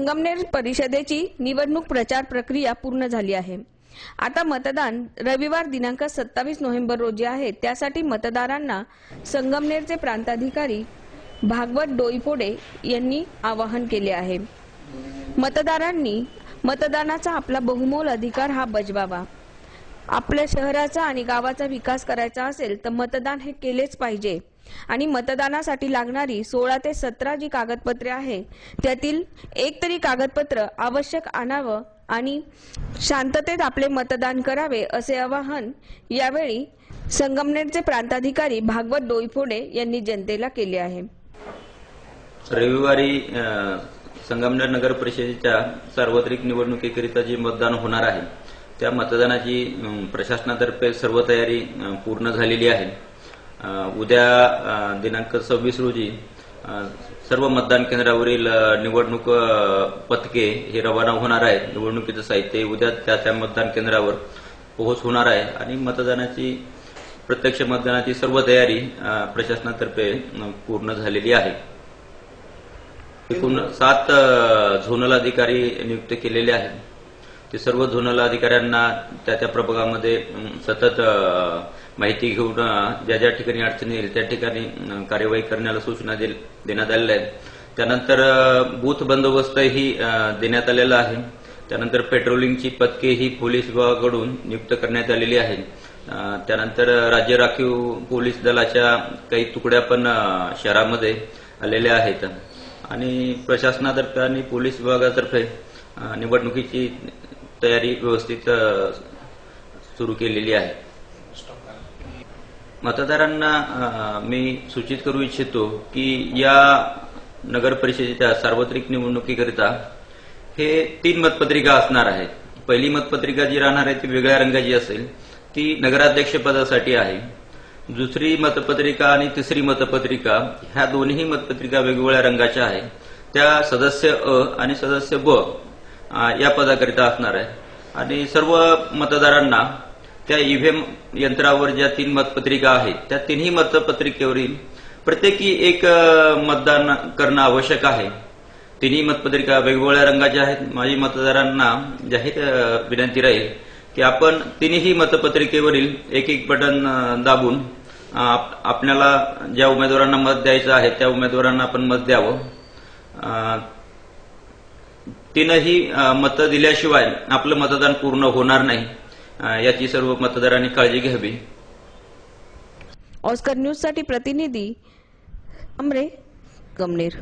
संगमनेर परिषदेची निवडणूक प्रचार प्रक्रिया पूर्ण झाली आहे। आता मतदान रविवार दिनांक 27 नोव्हेंबर रोजी आहे। त्यासाठी मतदारांना संगमनेरचे प्रांताधिकारी भागवत डोईफोडे यांनी आवाहन केले आहे। मतदारांनी मतदानाचा आपला बहुमोल अधिकार हा बजवावा। आपल्या शहराचा आणि गावाचा विकास करायचा असेल तर मतदान हे केलेच पाहिजे आणि मतदानासाठी लागणारी 16 ते 17 जी कागदपत्रे आहे त्यातील एक तरी कागदपत्र आवश्यक आणावं आणि शांततेत आपले मतदान करावे असे आवाहन यावेळी संगमनेरचे प्रांताधिकारी भागवत डोईफोडे यांनी जनतेला केले आहे। रविवारी संगमनेर नगर परिषदेच्या सार्वत्रिक निवडणुकीकरिता जे मतदान होणार आहे त्या मतदानाची प्रशासनातर्फे सर्व तयारी पूर्ण झालेली आहे। उद्या दिनांक 26 रोजी सर्व मतदान केंद्रावरील निवडणूक पथके हे रवाना होणार आहेत। निवडणुकीचं साहित्य उद्या त्या मतदान केंद्रावर पोहोच होणार आहे आणि प्रत्यक्ष मतदानाची सर्व तयारी प्रशासनातर्फे पूर्ण झालेली आहे। एकूण 7 झोनल अधिकारी नियुक्त केलेले आहेत। ते सर्व झोनल अधिकाऱ्यांना त्या प्रभागामध्ये सतत माहिती घेऊन ज्या ज्या ठिकाणी अडचणी येईल त्या ठिकाणी कार्यवाही करण्याला सूचना देण्यात आलेल्या आहेत। त्यानंतर बूथ बंदोबस्तही देण्यात आलेला आहे। त्यानंतर पेट्रोलिंगची पथके ही पोलीस विभागाकडून नियुक्त करण्यात आलेली आहे। त्यानंतर राज्य राखीव पोलीस दलाच्या काही तुकड्या पण शहरामध्ये आलेल्या आहेत आणि प्रशासनातर्फे आणि पोलीस विभागातर्फे निवडणुकीची तयारी व्यवस्थित सुरू केलेली आहे। मतदारांना मी सूचित करू इच्छितो की या नगर परिषदेच्या सार्वत्रिक निवडणुकीकरिता हे 3 मतपत्रिका असणार आहेत। पहिली मतपत्रिका जी राहणार आहे ती वेगळ्या रंगाची असेल, ती नगराध्यक्ष पदासाठी आहे। दुसरी मतपत्रिका आणि तिसरी मतपत्रिका ह्या दोन्ही मतपत्रिका वेगवेगळ्या रंगाच्या आहेत। त्या सदस्य अ आणि सदस्य ब या पदाकरिता असणार आहे आणि सर्व मतदारांना त्या ईव्हीएम यंत्रावर ज्या 3 मतपत्रिका आहेत त्या तिन्ही मतपत्रिकेवरील प्रत्येकी एक मतदान करणं आवश्यक आहे। तिन्ही मतपत्रिका वेगवेगळ्या रंगाच्या आहेत। माझी मतदारांना जाहीर विनंती राहील की आपण तिन्ही मतपत्रिकेवरील एक बटन दाबून आपल्याला ज्या उमेदवारांना मत द्यायचं आहे त्या उमेदवारांना आपण मत द्यावं। तीनही मतं दिल्याशिवाय आपलं मतदान पूर्ण होणार नाही याची सर्व मतदारांनी काळजी घ्यावी। ऑस्कर न्यूज साठी प्रतिनिधी अमरे, संगमनेर।